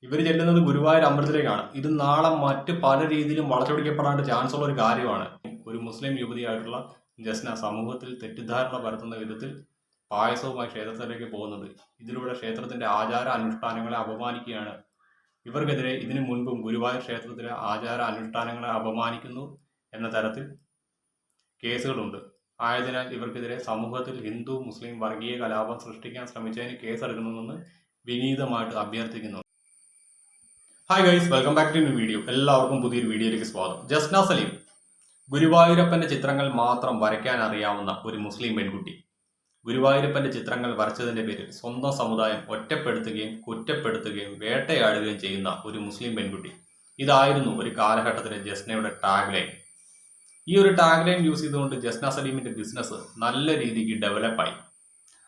ഇവർ ചെല്ലുന്നത് ഗുരുവായൂർ അമ്പലത്തിലേക്കാണ്. ഇത് നാളെ മറ്റ് പല രീതിയിലും വളച്ചൊടിക്കപ്പെടാണ്ട് ചാൻസ് ഉള്ള ഒരു കാര്യമാണ്. ഒരു മുസ്ലിം യുവതിയായിട്ടുള്ള ജസ്ന സമൂഹത്തിൽ തെറ്റിദ്ധാരണ പരത്തുന്ന വിധത്തിൽ പായസവുമായി ക്ഷേത്രത്തിലേക്ക് പോകുന്നത്, ഇതിലൂടെ ക്ഷേത്രത്തിന്റെ ആചാര അനുഷ്ഠാനങ്ങളെ അപമാനിക്കുകയാണ്. ഇവർക്കെതിരെ ഇതിനു മുൻപും ഗുരുവായൂർ ക്ഷേത്രത്തിലെ ആചാര അനുഷ്ഠാനങ്ങളെ അപമാനിക്കുന്നു എന്ന തരത്തിൽ കേസുകളുണ്ട്. ആയതിനാൽ ഇവർക്കെതിരെ സമൂഹത്തിൽ ഹിന്ദു മുസ്ലിം വർഗീയ കലാപം സൃഷ്ടിക്കാൻ ശ്രമിച്ചതിന് കേസെടുക്കണമെന്ന് വിനീതമായിട്ട് അഭ്യർത്ഥിക്കുന്നു. Hi guys, welcome back to new video. എല്ലാവർക്കും പുതിയൊരു വീഡിയോയിലേക്ക് സ്വാഗതം. ജസ്ന സലീം ഗുരുവായൂരപ്പന്റെ ചിത്രങ്ങൾ മാത്രം വരയ്ക്കാൻ അറിയാവുന്ന ഒരു മുസ്ലിം പെൺകുട്ടി. ഗുരുവായൂരപ്പന്റെ ചിത്രങ്ങൾ വരച്ചതിന്റെ പേരിൽ സ്വന്തം സമുദായം ഒറ്റപ്പെടുത്തുകയും കുറ്റപ്പെടുത്തുകയും വേട്ടയാടുകയും ചെയ്യുന്ന ഒരു മുസ്ലിം പെൺകുട്ടി. ഇതായിരുന്നു ഒരു കാലഘട്ടത്തിലെ ജസ്നയുടെ ടാഗ് ലൈൻ. ഈ ഒരു ടാഗ് ലൈൻ യൂസ് ചെയ്തുകൊണ്ട് ജസ്ന സലീമിന്റെ ബിസിനസ് നല്ല രീതിക്ക് ഡെവലപ്പായി.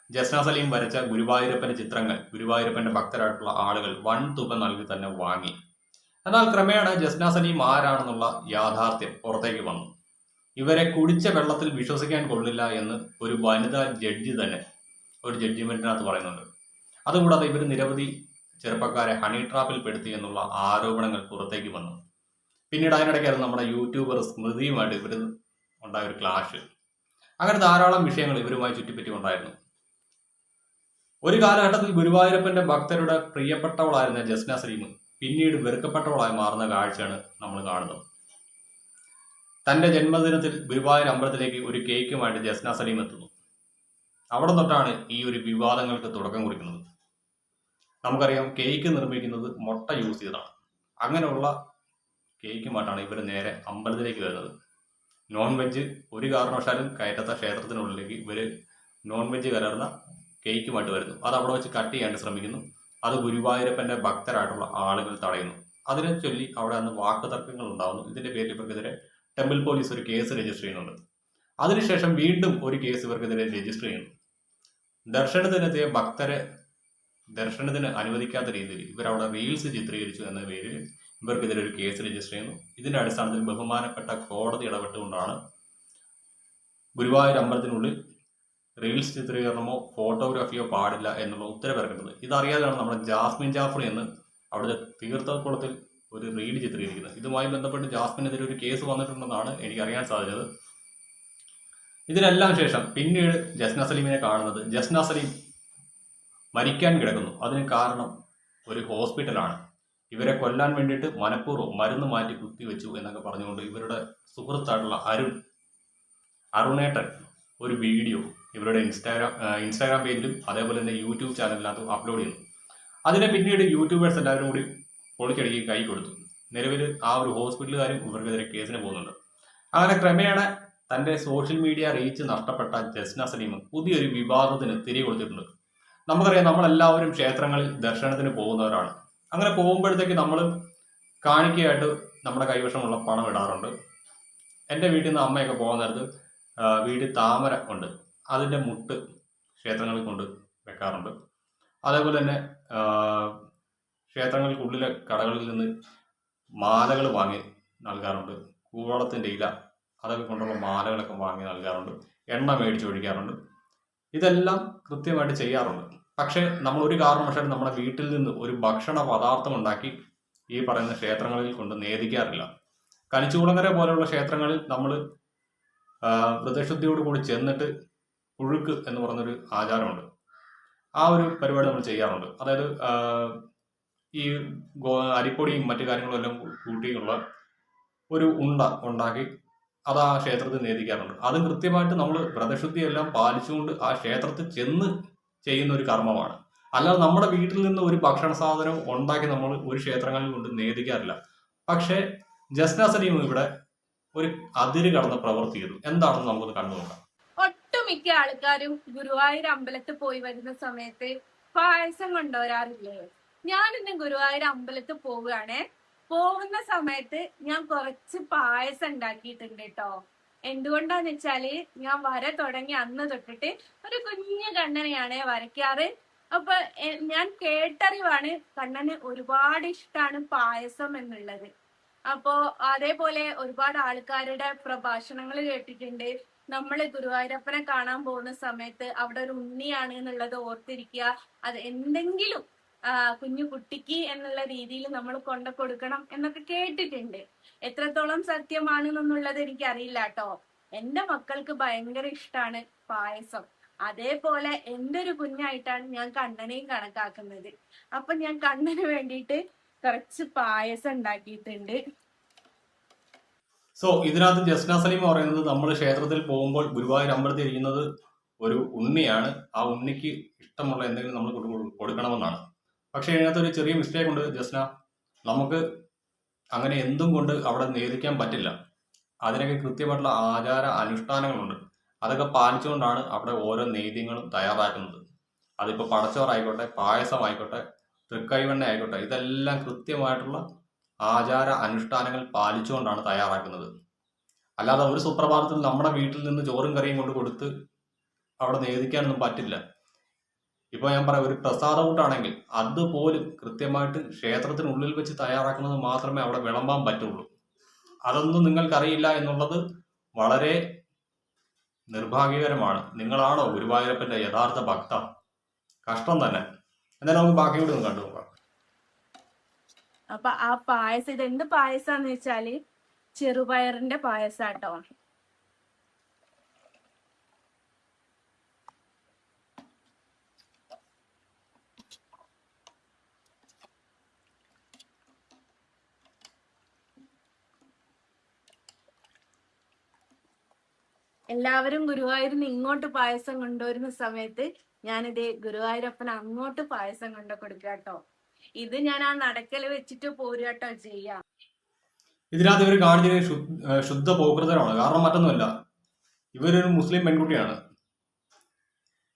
ജസ്ന സലീം വരച്ച ഗുരുവായൂരപ്പന്റെ ചിത്രങ്ങൾ ഗുരുവായൂരപ്പന്റെ ഭക്തരായിട്ടുള്ള ആളുകൾ വൻ തുക നൽകി തന്നെ വാങ്ങി. എന്നാൽ ക്രമേണ ജസ്ന സലീം ആരാണെന്നുള്ള യാഥാർത്ഥ്യം പുറത്തേക്ക് വന്നു. ഇവരെ കുടിച്ച വെള്ളത്തിൽ വിശ്വസിക്കാൻ കൊള്ളില്ല എന്ന് ഒരു വനിതാ ജഡ്ജി തന്നെ ഒരു ജഡ്ജിമെന്റിനകത്ത് പറയുന്നുണ്ട്. അതുകൂടാതെ ഇവർ നിരവധി ചെറുപ്പക്കാരെ ഹണി ട്രാപ്പിൽ പെടുത്തി എന്നുള്ള ആരോപണങ്ങൾ പുറത്തേക്ക് വന്നു. പിന്നീട് അതിനിടയ്ക്കായിരുന്നു നമ്മുടെ യൂട്യൂബർ സ്മൃതിയുമായിട്ട് ഇവർ ഉണ്ടായ ഒരു ക്ലാഷ്. അങ്ങനെ ധാരാളം വിഷയങ്ങൾ ഇവരുമായി ചുറ്റിപ്പറ്റി ഉണ്ടായിരുന്നു. ഒരു കാലഘട്ടത്തിൽ ഗുരുവായൂരപ്പന്റെ ഭക്തരുടെ പ്രിയപ്പെട്ടവളായിരുന്ന ജസ്ന സലീം പിന്നീട് വെറുക്കപ്പെട്ടവളായി മാറുന്ന കാഴ്ചയാണ് നമ്മൾ കാണുന്നത്. തന്റെ ജന്മദിനത്തിൽ ഗുരുവായൂർ അമ്പലത്തിലേക്ക് ഒരു കേക്കുമായിട്ട് ജസ്ന സലീം എത്തുന്നു. അവിടെ തൊട്ടാണ് ഈ ഒരു വിവാദങ്ങൾക്ക് തുടക്കം കുറിക്കുന്നത്. നമുക്കറിയാം, കേക്ക് നിർമ്മിക്കുന്നത് മുട്ട യൂസ് ചെയ്താണ്. അങ്ങനെയുള്ള കേക്കുമായിട്ടാണ് ഇവർ നേരെ അമ്പലത്തിലേക്ക് വരുന്നത്. നോൺ വെജ് ഒരു കാരണവശാലും കയറ്റാത്ത ക്ഷേത്രത്തിനുള്ളിലേക്ക് ഇവർ നോൺ വെജ് കലർന്ന കേക്കുമായിട്ട് വരുന്നു. അത് അവിടെ വെച്ച് കട്ട് ചെയ്യാണ്ട് ശ്രമിക്കുന്നു. അത് ഗുരുവായൂരപ്പന്റെ ഭക്തരായിട്ടുള്ള ആളുകൾ തടയുന്നു. അതിനെ ചൊല്ലി അവിടെ നിന്ന് വാക്ക് തർക്കങ്ങൾ ഉണ്ടാകുന്നു. ഇതിന്റെ പേരിൽ ഇവർക്കെതിരെ ടെമ്പിൾ പോലീസ് ഒരു കേസ് രജിസ്റ്റർ ചെയ്യുന്നുണ്ട്. അതിനുശേഷം വീണ്ടും ഒരു കേസ് ഇവർക്കെതിരെ രജിസ്റ്റർ ചെയ്യുന്നു. ദർശനത്തിനെത്തിയ ഭക്തരെ ദർശനത്തിന് അനുവദിക്കാത്ത രീതിയിൽ ഇവരവിടെ റീൽസ് ചിത്രീകരിച്ചു എന്ന പേരിൽ ഇവർക്കെതിരെ ഒരു കേസ് രജിസ്റ്റർ ചെയ്യുന്നു. ഇതിന്റെ അടിസ്ഥാനത്തിൽ ബഹുമാനപ്പെട്ട കോടതി ഇടപെട്ടുകൊണ്ടാണ് ഗുരുവായൂർ അമ്പലത്തിനുള്ളിൽ റീൽസ് ചിത്രീകരണമോ ഫോട്ടോഗ്രാഫിയോ പാടില്ല എന്നുള്ള ഉത്തരവിറക്കുന്നത്. ഇതറിയാതെയാണ് നമ്മുടെ ജാസ്മിൻ ജാഫർ എന്ന് അവിടുത്തെ തീർത്ഥക്കുളത്തിൽ ഒരു റീൽ ചിത്രീകരിക്കുന്നത്. ഇതുമായി ബന്ധപ്പെട്ട് ജാസ്മിനെതിരെ ഒരു കേസ് വന്നിട്ടുണ്ടെന്നാണ് എനിക്കറിയാൻ സാധിച്ചത്. ഇതിനെല്ലാം ശേഷം പിന്നീട് ജസ്ന സലീമിനെ കാണുന്നത് ജസ്ന സലീം മരിക്കാൻ കിടക്കുന്നു. അതിന് കാരണം ഒരു ഹോസ്പിറ്റലാണ്. ഇവരെ കൊല്ലാൻ വേണ്ടിയിട്ട് മനഃപൂർവ്വം മരുന്ന് മാറ്റി കുത്തിവെച്ചു എന്നൊക്കെ പറഞ്ഞുകൊണ്ട് ഇവരുടെ സുഹൃത്തായിട്ടുള്ള അരുണേട്ടൻ ഒരു വീഡിയോ ഇവരുടെ ഇൻസ്റ്റാഗ്രാം പേജിലും അതേപോലെ തന്നെ യൂട്യൂബ് ചാനലിനകത്തും അപ്ലോഡ് ചെയ്യുന്നു. അതിനെ പിന്നീട് യൂട്യൂബേഴ്സ് എല്ലാവരും കൂടി പൊളിച്ചടുക്കി കൈ കൊടുത്തു. നിലവിൽ ആ ഒരു ഹോസ്പിറ്റലുകാരും ഇവർക്കെതിരെ കേസിന് പോകുന്നുണ്ട്. അങ്ങനെ ക്രമേണ തന്റെ സോഷ്യൽ മീഡിയ റീച്ച് നഷ്ടപ്പെട്ട ജസ്ന സലീം പുതിയൊരു വിവാദത്തിന് തിരി കൊടുത്തിട്ടുണ്ട്. നമുക്കറിയാം, നമ്മളെല്ലാവരും ക്ഷേത്രങ്ങളിൽ ദർശനത്തിന് പോകുന്നവരാണ്. അങ്ങനെ പോകുമ്പോഴത്തേക്ക് നമ്മൾ കാണിക്കയായിട്ട് നമ്മുടെ കൈവശമുള്ള പണം ഇടാറുണ്ട്. എൻ്റെ വീട്ടിൽ നിന്ന് അമ്മയൊക്കെ പോകുന്ന നേരത്ത് വീട്ടിൽ താമര ഉണ്ട്, അതിൻ്റെ മുട്ട് ക്ഷേത്രങ്ങളിൽ കൊണ്ട് വെക്കാറുണ്ട്. അതേപോലെ തന്നെ ക്ഷേത്രങ്ങൾക്കുള്ളിലെ കടകളിൽ നിന്ന് മാലകൾ വാങ്ങി നൽകാറുണ്ട്. കൂവളത്തിൻ്റെ ഇല അതൊക്കെ കൊണ്ടുള്ള മാലകളൊക്കെ വാങ്ങി നൽകാറുണ്ട്. എണ്ണ മേടിച്ചൊഴിക്കാറുണ്ട്. ഇതെല്ലാം കൃത്യമായിട്ട് ചെയ്യാറുണ്ട്. പക്ഷേ നമ്മൾ ഒരു കാരണവശാലും നമ്മുടെ വീട്ടിൽ നിന്ന് ഒരു ഭക്ഷണ പദാർത്ഥം ഉണ്ടാക്കി ഈ പറയുന്ന ക്ഷേത്രങ്ങളിൽ കൊണ്ട് നേദിക്കാറില്ല. കണിച്ചുകുളങ്ങര പോലെയുള്ള ക്ഷേത്രങ്ങളിൽ നമ്മൾ വ്രതശുദ്ധിയോട് കൂടി ചെന്നിട്ട് പുഴുക്ക് എന്ന് പറയുന്നൊരു ആചാരമുണ്ട്. ആ ഒരു പരിപാടി നമ്മൾ ചെയ്യാറുണ്ട്. അതായത് ഈ അരിപ്പൊടിയും മറ്റു കാര്യങ്ങളും എല്ലാം കൂട്ടിയുള്ള ഒരു ഉണ്ട ഉണ്ടാക്കി അത് ആ ക്ഷേത്രത്തിൽ നേദിക്കാറുണ്ട്. അത് കൃത്യമായിട്ട് നമ്മൾ വ്രതശുദ്ധി എല്ലാം പാലിച്ചുകൊണ്ട് ആ ക്ഷേത്രത്തിൽ ചെന്ന് ചെയ്യുന്ന ഒരു കർമ്മമാണ്. അല്ലാതെ നമ്മുടെ വീട്ടിൽ നിന്ന് ഒരു ഭക്ഷണ സാധനം ഉണ്ടാക്കി നമ്മൾ ഒരു ക്ഷേത്രങ്ങളിൽ കൊണ്ട് നേദിക്കാറില്ല. പക്ഷേ ജസ്ന സലീം ഇവിടെ ഒരു അതിര് കടന്ന് പ്രവൃത്തി ചെയ്തു. എന്താണെന്ന് നമുക്കൊന്ന് കണ്ടു നോക്കാം. ഒട്ടുമിക്ക ആൾക്കാരും ഗുരുവായൂർ അമ്പലത്തിൽ പോയി വരുന്ന സമയത്ത് പായസം കൊണ്ടുവരാറില്ലേ? ഞാനിന്ന് ഗുരുവായൂർ അമ്പലത്തിൽ പോവുകയാണേ. പോകുന്ന സമയത്ത് ഞാൻ കുറച്ച് പായസം ഉണ്ടാക്കിയിട്ടുണ്ട് കേട്ടോ. എന്തുകൊണ്ടാന്ന് വെച്ചാല് ഞാൻ വര തുടങ്ങി അന്ന് തൊട്ടിട്ട് ഒരു കുഞ്ഞു കണ്ണനെയാണ് വരയ്ക്കാറ്. അപ്പൊ ഞാൻ കേട്ടറിവാണ് കണ്ണന് ഒരുപാട് ഇഷ്ടമാണ് പായസം എന്നുള്ളത്. അപ്പോ അതേപോലെ ഒരുപാട് ആൾക്കാരുടെ പ്രഭാഷണങ്ങൾ കേട്ടിട്ടുണ്ട്. നമ്മൾ ഗുരുവായൂരപ്പനെ കാണാൻ പോകുന്ന സമയത്ത് അവിടെ ഒരു ഉണ്ണിയാണ് എന്നുള്ളത് ഓർത്തിരിക്കുക. അത് എന്തെങ്കിലും കുഞ്ഞു കുട്ടിക്ക് എന്നുള്ള രീതിയിൽ നമ്മൾ കൊണ്ടു കൊടുക്കണം എന്നൊക്കെ കേട്ടിട്ടുണ്ട്. എത്രത്തോളം സത്യമാണെന്നുള്ളത് എനിക്ക് അറിയില്ല കേട്ടോ. എന്റെ മക്കൾക്ക് ഭയങ്കര ഇഷ്ടമാണ് പായസം. അതേപോലെ എന്റെ ഒരു കുഞ്ഞായിട്ടാണ് ഞാൻ കണ്ണനെയും കണക്കാക്കുന്നത്. അപ്പൊ ഞാൻ കണ്ണന് വേണ്ടിയിട്ട് കുറച്ച് പായസം ഉണ്ടാക്കിയിട്ടുണ്ട്. സോ ഇതിനകത്ത് ജസ്ന സലീം പറയുന്നത് നമ്മൾ ക്ഷേത്രത്തിൽ പോകുമ്പോൾ ഗുരുവായൂർ അമ്പലത്തിൽ ഇരിക്കുന്നത് ഒരു ഉണ്ണിയാണ്. ആ ഉണ്ണിക്ക് ഇഷ്ടമുള്ള എന്തെങ്കിലും നമ്മൾ കൊടുക്കണമെന്നാണ്. പക്ഷെ ഇതിനകത്ത് ഒരു ചെറിയ മിസ്റ്റേക്ക് ഉണ്ട് ജസ്ന. നമുക്ക് അങ്ങനെ എന്തും കൊണ്ട് അവിടെ നേദിക്കാൻ പറ്റില്ല. അതിനൊക്കെ കൃത്യമായിട്ടുള്ള ആചാര അനുഷ്ഠാനങ്ങളുണ്ട്. അതൊക്കെ പാലിച്ചുകൊണ്ടാണ് അവിടെ ഓരോ നേദ്യങ്ങളും തയ്യാറാക്കുന്നത്. അതിപ്പോൾ പടച്ചോറായിക്കോട്ടെ, പായസമായിക്കോട്ടെ, തൃക്കൈവെണ്ണ ആയിക്കോട്ടെ, ഇതെല്ലാം കൃത്യമായിട്ടുള്ള ആചാര അനുഷ്ഠാനങ്ങൾ പാലിച്ചുകൊണ്ടാണ് തയ്യാറാക്കുന്നത്. അല്ലാതെ ഒരു സുപ്രഭാതത്തിൽ നമ്മുടെ വീട്ടിൽ നിന്ന് ചോറും കറിയും കൊണ്ട് കൊടുത്ത് അവിടെ നേദിക്കാനൊന്നും പറ്റില്ല. ഇപ്പോൾ ഞാൻ പറയാം, ഒരു പ്രസാദ കൂട്ടാണെങ്കിൽ അതുപോലും കൃത്യമായിട്ട് ക്ഷേത്രത്തിനുള്ളിൽ വെച്ച് തയ്യാറാക്കുന്നത് മാത്രമേ അവിടെ വിളമ്പാൻ പറ്റുള്ളൂ. അതൊന്നും നിങ്ങൾക്കറിയില്ല എന്നുള്ളത് വളരെ നിർഭാഗ്യകരമാണ്. നിങ്ങളാണോ ഗുരുവായൂരപ്പന്റെ യഥാർത്ഥ ഭക്ത? കഷ്ടം തന്നെ. എന്നാലും നമുക്ക് ബാക്കിയോട് ഒന്ന് കണ്ടു നോക്കാം. അപ്പൊ ആ പായസം, ഇത് എന്ത് പായസാന്ന് വെച്ചാല് ചെറുപയറിന്റെ പായസാട്ടോ. എല്ലാവരും ഗുരുവായൂരിന് ഇങ്ങോട്ട് പായസം കൊണ്ടുവരുന്ന സമയത്ത് ഞാനിത് ഗുരുവായൂരപ്പന് അങ്ങോട്ട് പായസം കൊണ്ടു കൊടുക്കാട്ടോ. ഇത് ഞാൻ ആ നടക്കല് വെച്ചിട്ട് പോരുകട്ടോ ചെയ്യാം. ഇതിനകത്ത് ഇവർ കാണിച്ചത് ശുദ്ധ പോകൃതരാണ്. കാരണം മറ്റൊന്നുമല്ല, ഇവരൊരു മുസ്ലിം പെൺകുട്ടിയാണ്.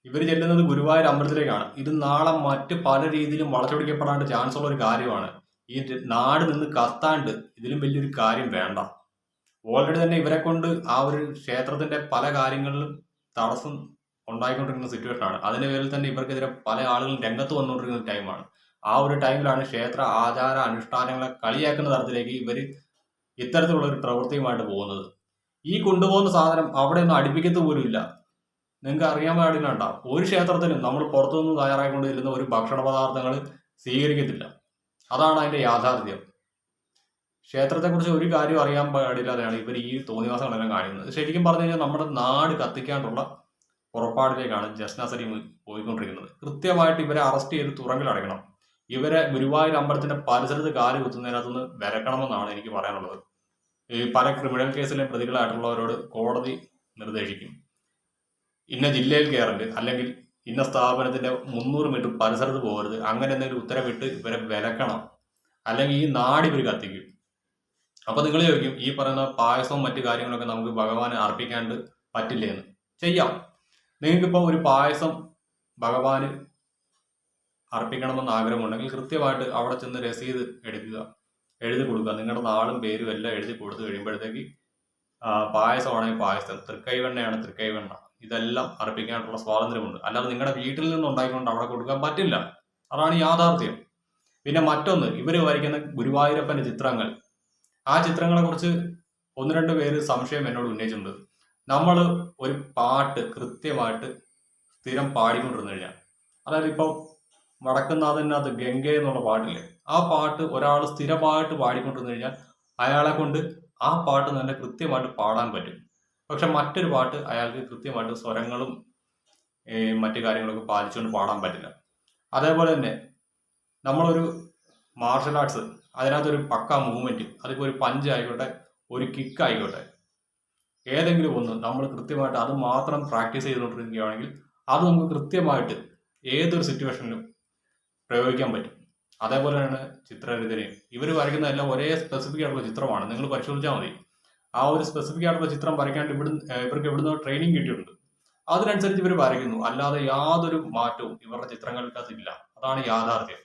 ഇവർ ചെല്ലുന്നത് ഗുരുവായൂർ അമ്പലത്തിലേക്കാണ്. ഇത് നാളെ മറ്റ് പല രീതിയിലും വളച്ചൊടിക്കപ്പെടാണ്ട് ചാൻസ് ഉള്ള ഒരു കാര്യമാണ്. ഈ നാട് നിന്ന് കത്താണ്ട് ഇതിലും വലിയൊരു കാര്യം വേണ്ട. ഓൾറെഡി തന്നെ ഇവരെ കൊണ്ട് ആ ഒരു ക്ഷേത്രത്തിന്റെ പല കാര്യങ്ങളിലും തടസ്സം ഉണ്ടായിക്കൊണ്ടിരിക്കുന്ന സിറ്റുവേഷൻ ആണ്. അതിന്റെ പേരിൽ തന്നെ ഇവർക്കെതിരെ പല ആളുകളും രംഗത്ത് വന്നുകൊണ്ടിരിക്കുന്ന ടൈമാണ്. ആ ഒരു ടൈമിലാണ് ക്ഷേത്ര ആചാര അനുഷ്ഠാനങ്ങളെ കളിയാക്കുന്ന തരത്തിലേക്ക് ഇവർ ഇത്തരത്തിലുള്ള ഒരു പ്രവൃത്തിയുമായിട്ട് പോകുന്നത്. ഈ കൊണ്ടുപോകുന്ന സാധനം അവിടെ ഒന്നും അടുപ്പിക്കത്ത് പോലും ഇല്ല. നിങ്ങൾക്ക് അറിയാൻ പാടില്ല, ഒരു ക്ഷേത്രത്തിലും നമ്മൾ പുറത്തുനിന്ന് തയ്യാറായിക്കൊണ്ടിരുന്ന ഒരു ഭക്ഷണ പദാർത്ഥങ്ങൾ സ്വീകരിക്കത്തില്ല. അതാണ് അതിന്റെ യാഥാർത്ഥ്യം. ക്ഷേത്രത്തെക്കുറിച്ച് ഒരു കാര്യം അറിയാൻ പാടില്ലാതെയാണ് ഇവർ ഈ തോന്നിവാസങ്ങളെല്ലാം കാണിക്കുന്നത്. ശരിക്കും പറഞ്ഞു കഴിഞ്ഞാൽ നമ്മുടെ നാട് കത്തിക്കാനുള്ള പുറപ്പാടിലേക്കാണ് ജസ്ന സലീം പോയിക്കൊണ്ടിരിക്കുന്നത്. കൃത്യമായിട്ട് ഇവരെ അറസ്റ്റ് ചെയ്ത് തുറങ്കിലടയ്ക്കണം. ഇവരെ ഗുരുവായൂർ അമ്പലത്തിന്റെ പരിസരത്ത് കാല് കുത്തുന്നതിനകത്തുനിന്ന് വിലക്കണമെന്നാണ് എനിക്ക് പറയാനുള്ളത്. ഈ പല ക്രിമിനൽ കേസിലെ പ്രതികളായിട്ടുള്ളവരോട് കോടതി നിർദ്ദേശിക്കും, ഇന്ന ജില്ലയിൽ കയറരുത്, അല്ലെങ്കിൽ ഇന്ന സ്ഥാപനത്തിന്റെ 300 മീറ്റർ പരിസരത്ത് പോകരുത്, അങ്ങനെ എന്തെങ്കിലും ഉത്തരവിട്ട് ഇവരെ വിലക്കണം. അല്ലെങ്കിൽ ഈ നാട് ഇവർ കത്തിക്കും. അപ്പൊ നിങ്ങൾ ചോദിക്കും, ഈ പറയുന്ന പായസവും മറ്റു കാര്യങ്ങളൊക്കെ നമുക്ക് ഭഗവാനെ അർപ്പിക്കാണ്ട് പറ്റില്ലേ എന്ന്. ചെയ്യാം. നിങ്ങൾക്കിപ്പോൾ ഒരു പായസം ഭഗവാന് അർപ്പിക്കണമെന്ന് ആഗ്രഹമുണ്ടെങ്കിൽ കൃത്യമായിട്ട് അവിടെ ചെന്ന് രസീത് എടുക്കുക, എഴുതി കൊടുക്കുക. നിങ്ങളുടെ നാളും പേരും എല്ലാം എഴുതി കൊടുത്തു കഴിയുമ്പോഴത്തേക്ക് പായസമാണെങ്കിൽ പായസം, തൃക്കൈവെണ്ണയാണ് തൃക്കൈവെണ്ണ, ഇതെല്ലാം അർപ്പിക്കാനുള്ള സ്വാതന്ത്ര്യമുണ്ട്. അല്ലാതെ നിങ്ങളുടെ വീട്ടിൽ നിന്ന് ഉണ്ടായിക്കൊണ്ട് അവിടെ കൊടുക്കാൻ പറ്റില്ല. അതാണ് യാഥാർത്ഥ്യം. പിന്നെ മറ്റൊന്ന്, ഇവര് വരയ്ക്കുന്ന ഗുരുവായൂരപ്പന്റെ ചിത്രങ്ങൾ, ആ ചിത്രങ്ങളെ കുറിച്ച് 1-2 പേര് സംശയം എന്നോട് ഉന്നയിച്ചിട്ടുണ്ട്. നമ്മൾ ഒരു പാട്ട് കൃത്യമായിട്ട് സ്ഥിരം പാടിക്കൊണ്ടിരുന്നു കഴിഞ്ഞാൽ, അതായത് ഇപ്പോൾ വടക്കുന്നാഥനകത്ത് ഗംഗ എന്നുള്ള പാട്ടില്ലേ, ആ പാട്ട് ഒരാൾ സ്ഥിരമായിട്ട് പാടിക്കൊണ്ടിരുന്നു കഴിഞ്ഞാൽ അയാളെ കൊണ്ട് ആ പാട്ട് നല്ല കൃത്യമായിട്ട് പാടാൻ പറ്റും. പക്ഷെ മറ്റൊരു പാട്ട് അയാൾക്ക് കൃത്യമായിട്ട് സ്വരങ്ങളും മറ്റു കാര്യങ്ങളൊക്കെ പാലിച്ചുകൊണ്ട് പാടാൻ പറ്റില്ല. അതേപോലെ തന്നെ നമ്മളൊരു മാർഷൽ ആർട്സ്, അതിനകത്തൊരു പക്ക മൂവ്മെന്റ്, അതിപ്പോൾ ഒരു പഞ്ച് ആയിക്കോട്ടെ, ഒരു കിക്ക് ആയിക്കോട്ടെ, ഏതെങ്കിലും ഒന്ന് നമ്മൾ കൃത്യമായിട്ട് അത് മാത്രം പ്രാക്ടീസ് ചെയ്തുകൊണ്ടിരിക്കുകയാണെങ്കിൽ അത് നമുക്ക് കൃത്യമായിട്ട് ഏതൊരു സിറ്റുവേഷനിലും പ്രയോഗിക്കാൻ പറ്റും. അതേപോലെ തന്നെ ചിത്രരചനയും. ഇവർ വരയ്ക്കുന്നതെല്ലാം ഒരേ സ്പെസിഫിക് ആയിട്ടുള്ള ചിത്രമാണ്. നിങ്ങൾ പരിശോധിച്ചാൽ മതി. ആ ഒരു സ്പെസിഫിക് ആയിട്ടുള്ള ചിത്രം വരയ്ക്കാണ്ട് ഇവർക്ക് എവിടുന്നോ ട്രെയിനിങ് കിട്ടിയിട്ടുണ്ട്. അതിനനുസരിച്ച് ഇവർ വരയ്ക്കുന്നു. അല്ലാതെ യാതൊരു മാറ്റവും ഇവരുടെ ചിത്രങ്ങൾക്കകത്തില്ല. അതാണ് യാഥാർത്ഥ്യം.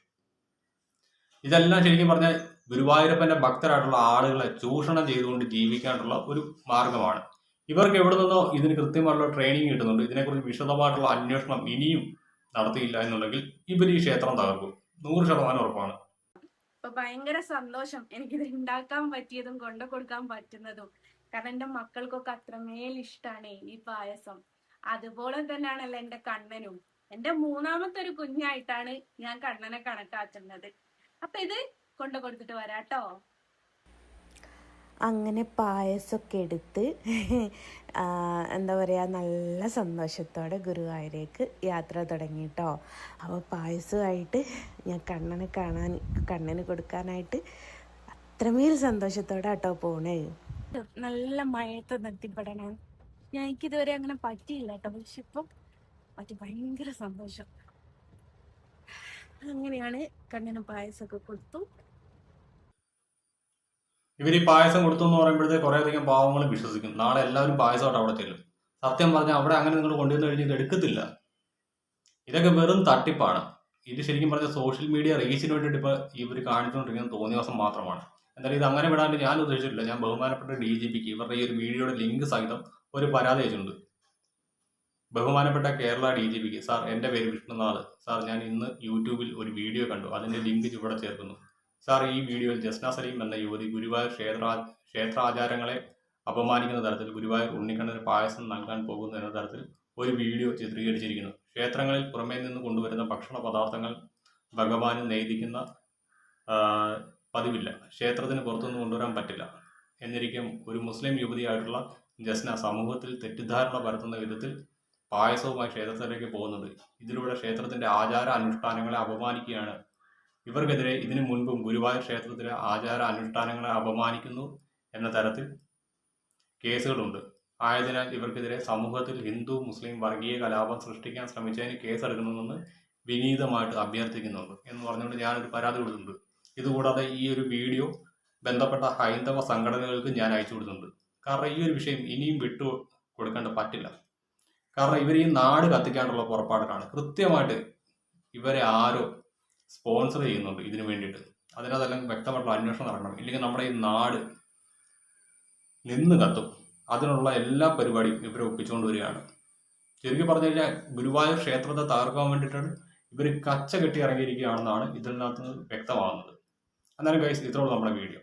ഇതെല്ലാം ശരിക്കും പറഞ്ഞാൽ ഗുരുവായൂരപ്പന്റെ ഭക്തരായിട്ടുള്ള ആളുകളെ ചൂഷണം ചെയ്തുകൊണ്ട് ജീവിക്കാനുള്ള ഒരു മാർഗമാണ്. ഇവർക്ക് എവിടെ നിന്നോ ഇതിന് കൃത്യമായിട്ടുള്ള ട്രെയിനിങ് കിട്ടുന്നുണ്ട്. ഇതിനെക്കുറിച്ച് വിശദമായിട്ടുള്ള അന്വേഷണം ഇനിയും നടത്തിയില്ല എന്നുണ്ടെങ്കിൽ ഇവർ ഈ ക്ഷേത്രം തകർക്കും. 100% ഉറപ്പാണ്. അപ്പൊ ഭയങ്കര സന്തോഷം എനിക്കിത് ഉണ്ടാക്കാൻ പറ്റിയതും കൊണ്ടു കൊടുക്കാൻ പറ്റുന്നതും. കാരണം എന്റെ മക്കൾക്കൊക്കെ അത്രമേൽ ഇഷ്ടമാണ് ഈ പായസം. അതുപോലെ തന്നെയാണല്ലോ എന്റെ കണ്ണനും. എന്റെ മൂന്നാമത്തെ ഒരു കുഞ്ഞായിട്ടാണ് ഞാൻ കണ്ണനെ കണക്കാക്കുന്നത്. അപ്പൊ ഇത് കൊണ്ടു കൊടുത്തിട്ട് വരാട്ടോ. അങ്ങനെ പായസമൊക്കെ എടുത്ത് എന്താ പറയുക, നല്ല സന്തോഷത്തോടെ ഗുരുവായൂരേക്ക് യാത്ര തുടങ്ങി കേട്ടോ. അപ്പോൾ പായസമായിട്ട് ഞാൻ കണ്ണന് കൊടുക്കാനായിട്ട് അത്രമേൽ സന്തോഷത്തോടെ കേട്ടോ പോണേ. നല്ല മഴയത്ത് എത്തിപ്പെടണം. ഞാൻ എനിക്കിതുവരെ അങ്ങനെ പറ്റിയില്ല കേട്ടോ, പക്ഷെ ഇപ്പം പറ്റി. ഭയങ്കര സന്തോഷം. അങ്ങനെയാണ് കണ്ണന് പായസമൊക്കെ കൊടുത്തു. ഇവർ ഈ പായസം കൊടുത്തു എന്ന് പറയുമ്പോഴത്തേക്ക് കുറേയധികം പാവങ്ങൾ വിശ്വസിക്കും. നാളെ എല്ലാവരും പായസമായിട്ട് അവിടെ ചെല്ലും. സത്യം പറഞ്ഞാൽ അവിടെ അങ്ങനെ നിങ്ങൾ കൊണ്ടുവന്ന് കഴിഞ്ഞ് ഇത് എടുക്കത്തില്ല. ഇതൊക്കെ വെറും തട്ടിപ്പാണ്. ഇത് ശരിക്കും പറഞ്ഞാൽ സോഷ്യൽ മീഡിയ റീച്ചിന് വേണ്ടിയിട്ട് ഇപ്പോൾ ഇവർ കാണിച്ചുകൊണ്ടിരിക്കുന്ന തോന്നിയവാസം മാത്രമാണ്. എന്തായാലും ഇത് അങ്ങനെ വിടാണ്ട് ഞാൻ ഉദ്ദേശിച്ചിട്ടില്ല. ഞാൻ ബഹുമാനപ്പെട്ട DGPക്ക് ഇവരുടെ ഈ ഒരു വീഡിയോയുടെ ലിങ്ക് സഹിതം ഒരു പരാതി അയച്ചിട്ടുണ്ട്. ബഹുമാനപ്പെട്ട കേരള DGPക്ക്, സാർ എൻ്റെ പേര് വിഷ്ണുനാഥ്, സാർ ഞാൻ ഇന്ന് യൂട്യൂബിൽ ഒരു വീഡിയോ കണ്ടു, അതിൻ്റെ ലിങ്ക് ചുവടെ ചേർക്കുന്നു. സാർ ഈ വീഡിയോയിൽ ജസ്ന സലീം എന്ന യുവതി ഗുരുവായൂർ ക്ഷേത്രാചാരങ്ങളെ അപമാനിക്കുന്ന തരത്തിൽ ഗുരുവായൂർ ഉണ്ണിക്കണ്ണന് പായസം നൽകാൻ പോകുന്നു എന്ന തരത്തിൽ ഒരു വീഡിയോ ചിത്രീകരിച്ചിരിക്കുന്നു. ക്ഷേത്രങ്ങളിൽ പുറമേ നിന്ന് കൊണ്ടുവരുന്ന ഭക്ഷണ പദാർത്ഥങ്ങൾ ഭഗവാന് നെയ്തിക്കുന്ന പതിവില്ല. ക്ഷേത്രത്തിന് പുറത്തുനിന്ന് കൊണ്ടുവരാൻ പറ്റില്ല. എന്നിരിക്കും ഒരു മുസ്ലിം യുവതിയായിട്ടുള്ള ജസ്ന സമൂഹത്തിൽ തെറ്റിദ്ധാരണ പരത്തുന്ന വിധത്തിൽ പായസവുമായി ക്ഷേത്രത്തിലേക്ക് പോകുന്നത്. ഇതിലൂടെ ക്ഷേത്രത്തിന്റെ ആചാര അനുഷ്ഠാനങ്ങളെ അപമാനിക്കുകയാണ്. ഇവർക്കെതിരെ ഇതിനു മുൻപും ഗുരുവായൂർ ക്ഷേത്രത്തിലെ ആചാര അനുഷ്ഠാനങ്ങളെ അപമാനിക്കുന്നു എന്ന തരത്തിൽ കേസുകളുണ്ട്. ആയതിനാൽ ഇവർക്കെതിരെ സമൂഹത്തിൽ ഹിന്ദു മുസ്ലിം വർഗീയ കലാപം സൃഷ്ടിക്കാൻ ശ്രമിച്ചതിന് കേസെടുക്കണമെന്ന് വിനീതമായിട്ട് അഭ്യർത്ഥിക്കുന്നുണ്ട് എന്ന് പറഞ്ഞുകൊണ്ട് ഞാനൊരു പരാതി കൊടുത്തിട്ടുണ്ട്. ഇതുകൂടാതെ ഈ ഒരു വീഡിയോ ബന്ധപ്പെട്ട ഹൈന്ദവ സംഘടനകൾക്ക് ഞാൻ അയച്ചു കൊടുത്തിട്ടുണ്ട്. കാരണം ഈ ഒരു വിഷയം ഇനിയും വിട്ടു കൊടുക്കേണ്ട പറ്റില്ല. കാരണം ഇവർ ഈ നാട് കത്തിക്കാനുള്ള പുറപ്പാടിലാണ്. കൃത്യമായിട്ട് ഇവരെ ആരോ സ്പോൺസർ ചെയ്യുന്നുണ്ട് ഇതിനു വേണ്ടിയിട്ട്. അതിനകത്തെല്ലാം വ്യക്തമായിട്ടുള്ള അന്വേഷണം നടക്കണം. ഇല്ലെങ്കിൽ നമ്മുടെ ഈ നാട് നിന്ന് കത്തും. അതിനുള്ള എല്ലാ പരിപാടിയും ഇവരെ ഒപ്പിച്ചുകൊണ്ട് വരികയാണ്. ശരിക്കും പറഞ്ഞു കഴിഞ്ഞാൽ ഗുരുവായൂർ ക്ഷേത്രത്തെ തകർക്കാൻ വേണ്ടിയിട്ടാണ് ഇവർ കച്ച കെട്ടി ഇറങ്ങിയിരിക്കുകയാണെന്നാണ് ഇതിനകത്ത് വ്യക്തമാകുന്നത്. എന്നാലും ഗൈസ്, ഇത്രയുള്ള നമ്മുടെ വീഡിയോ.